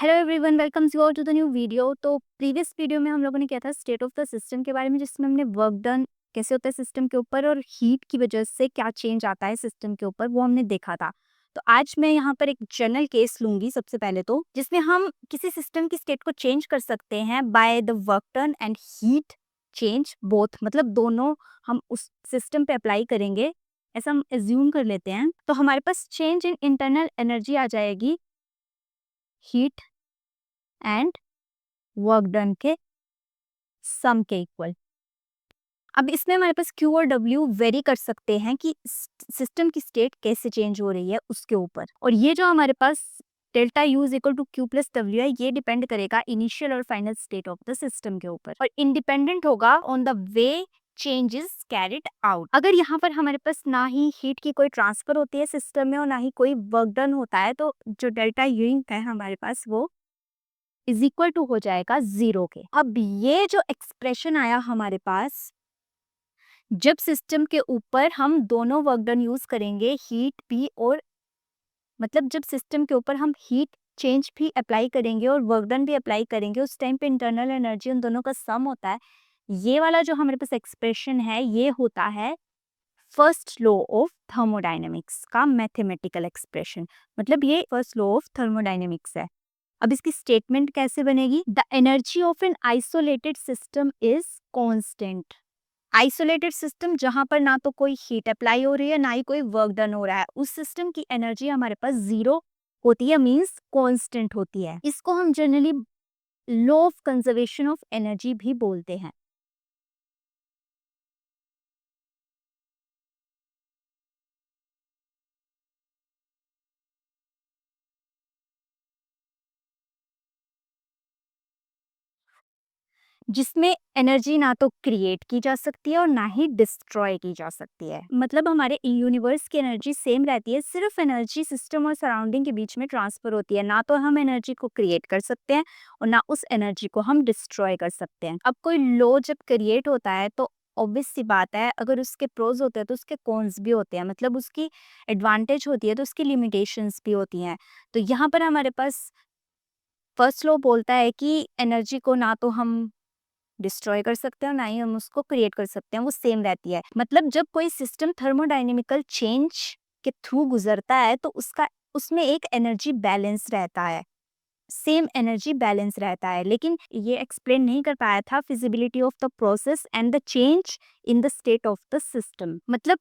Hello everyone, welcome you all to the new video. तो previous video में हम लोगों ने किया था स्टेट ऑफ द सिस्टम के बारे में, जिसमें हमने वर्क डन कैसे होता है सिस्टम के ऊपर और हीट की वजह से क्या चेंज आता है सिस्टम के ऊपर, वो हमने देखा था। तो आज मैं यहाँ पर एक जनरल केस लूंगी सबसे पहले, तो जिसमें हम किसी सिस्टम की स्टेट को चेंज कर सकते हैं by the work done and heat change both, मतलब दोनों हम उस सिस्टम पे अप्लाई करेंगे। ऐसा हम एज्यूम कर लेते हैं, तो हमारे पास चेंज इन इंटरनल एनर्जी आ जाएगी हीट एंड वर्क डन के सम के इक्वल। अब इसमें हमारे पास Q और W वेरी कर सकते हैं कि सिस्टम की स्टेट कैसे चेंज हो रही है उसके ऊपर, और ये जो हमारे पास delta U is equal to Q plus W है, ये डिपेंड करेगा इनिशियल और final state of the system के ऊपर, और इंडिपेंडेंट होगा on the way changes carried out. अगर यहाँ पर हमारे पास ना ही हीट की कोई ट्रांसफर होती है सिस्टम में और ना ही कोई वर्क डन होता है, तो जो डेल्टा U है हमारे पास वो इज इक्वल टू हो जाएगा 0 के। अब ये जो एक्सप्रेशन आया हमारे पास, जब सिस्टम के ऊपर हम दोनों वर्क डन यूज करेंगे, हीट भी और मतलब जब सिस्टम के ऊपर हम हीट चेंज भी अप्लाई करेंगे और वर्क डन भी अप्लाई करेंगे, उस टाइम पे इंटरनल एनर्जी उन दोनों का सम होता है। ये वाला जो हमारे पास एक्सप्रेशन है, ये होता है फर्स्ट लॉ ऑफ थर्मोडाइनमिक्स का मैथमेटिकल एक्सप्रेशन, मतलब ये फर्स्ट लॉ ऑफ थर्मोडाइनमिक्स है। अब इसकी स्टेटमेंट कैसे बनेगी? The energy of an isolated system is constant. Isolated system जहां पर ना तो कोई हीट अप्लाई हो रही है, ना ही कोई वर्क डन हो रहा है, उस सिस्टम की एनर्जी हमारे पास 0 होती है, मींस कांस्टेंट होती है। इसको हम generally law of conservation of energy भी बोलते हैं। जिसमें एनर्जी ना तो क्रिएट की जा सकती है और ना ही डिस्ट्रॉय की जा सकती है। मतलब हमारे यूनिवर्स की एनर्जी सेम रहती है, सिर्फ एनर्जी सिस्टम और सराउंडिंग के बीच में ट्रांसफर होती है। ना तो हम एनर्जी को क्रिएट कर सकते हैं और ना उस एनर्जी को हम डिस्ट्रॉय कर सकते हैं। अब कोई लो जब क्रिएट होता है तो ऑब्वियस सी बात है, अगर उसके प्रोज होते हैं तो उसके कॉन्स भी होते हैं, मतलब उसकी एडवांटेज होती है तो उसकी लिमिटेशंस भी होती हैं। तो यहाँ पर हमारे पास फर्स्ट लॉ बोलता है कि एनर्जी को ना तो हम डिस्ट्रॉय कर सकते हैं और ना ही हम उसको क्रिएट कर सकते हैं, वो सेम रहती है। मतलब जब कोई सिस्टम थर्मोडायनेमिकल चेंज के थ्रू गुजरता है तो उसका उसमें एक एनर्जी बैलेंस रहता है, सेम एनर्जी बैलेंस रहता है। लेकिन ये एक्सप्लेन नहीं कर पाया था feasibility of the process and the change in the state of the system, मतलब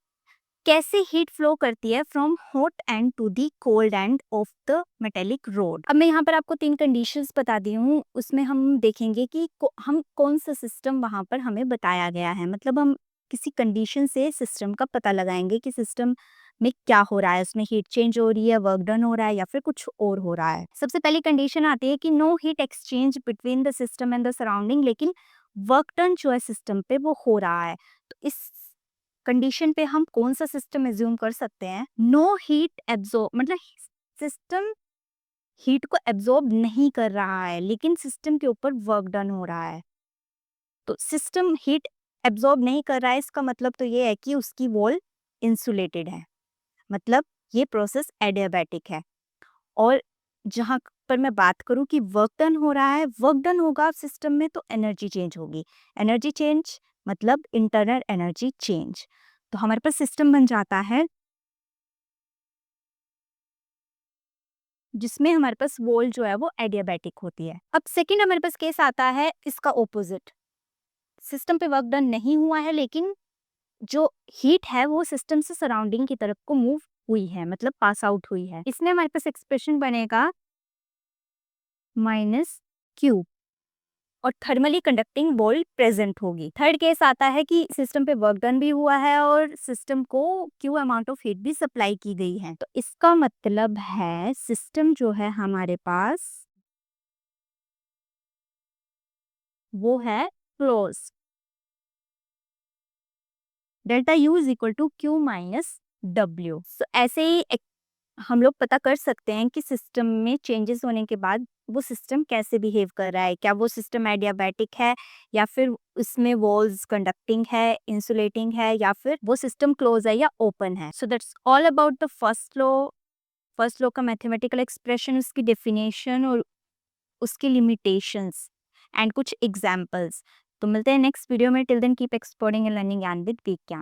कैसे हीट फ्लो करती है from hot end to the cold end of the metallic rod. अब मैं यहाँ पर आपको 3 कंडीशंस बता दी हूँ, उसमें हम देखेंगे कि हम कौन सा सिस्टम वहां पर हमें बताया गया है, मतलब हम किसी कंडीशन से सिस्टम का पता लगाएंगे कि सिस्टम में क्या हो रहा है, उसमें हीट चेंज हो रही है, वर्क डन हो रहा है या फिर कुछ और हो रहा है। सबसे पहली कंडीशन आती है कि no heat exchange between the system and the surrounding, लेकिन वर्क डन जो है सिस्टम पे वो हो रहा है। तो इस कंडीशन पे हम कौन सा सिस्टम एज्यूम कर सकते हैं? नो हीट एब्जॉर्ब, मतलब सिस्टम हीट को एब्जॉर्ब नहीं कर रहा है लेकिन सिस्टम के ऊपर वर्क डन हो रहा है। तो सिस्टम हीट एब्जॉर्ब नहीं कर रहा है, इसका मतलब तो ये है कि उसकी वॉल इंसुलेटेड है, मतलब ये प्रोसेस एडियाबैटिक है। और जहां पर मैं बात करूं कि वर्क डन हो रहा है, वर्क डन होगा सिस्टम में तो एनर्जी चेंज होगी, एनर्जी चेंज मतलब इंटरनल एनर्जी चेंज। तो हमारे पास सिस्टम बन जाता है जिसमें हमारे पास वॉल जो है वो एडियाबैटिक होती है। अब सेकंड हमारे पास केस आता है इसका ऑपोजिट, सिस्टम पे वर्क डन नहीं हुआ है लेकिन जो हीट है वो सिस्टम से सराउंडिंग की तरफ को मूव हुई है, मतलब पास आउट हुई है। इसमें हमारे पास एक्सप्रेशन बनेगा -Q और थर्मली कंडक्टिंग वॉल प्रेजेंट होगी। थर्ड केस आता है कि सिस्टम पे वर्क डन भी हुआ है और सिस्टम को Q अमाउंट ऑफ हीट भी सप्लाई की गई है। तो इसका मतलब है सिस्टम जो है हमारे पास वो है close. Delta U is equal to Q minus W। ऐसे ही हम लोग पता कर सकते हैं कि सिस्टम में चेंजेस होने के बाद वो सिस्टम कैसे बिहेव कर रहा है, क्या वो सिस्टम एडियाबैटिक है या फिर उसमें वॉल्स कंडक्टिंग है, इंसुलेटिंग है, या फिर वो सिस्टम क्लोज है या ओपन है। So that's all about the first law. First law का मैथमेटिकल एक्सप्रेशन, उसकी डेफिनेशन और उसकी लिमिटेशंस एंड कुछ एग्जाम्पल्स। तो मिलते हैं नेक्स्ट वीडियो में। Till then keep exploring and learning and with विज्ञान।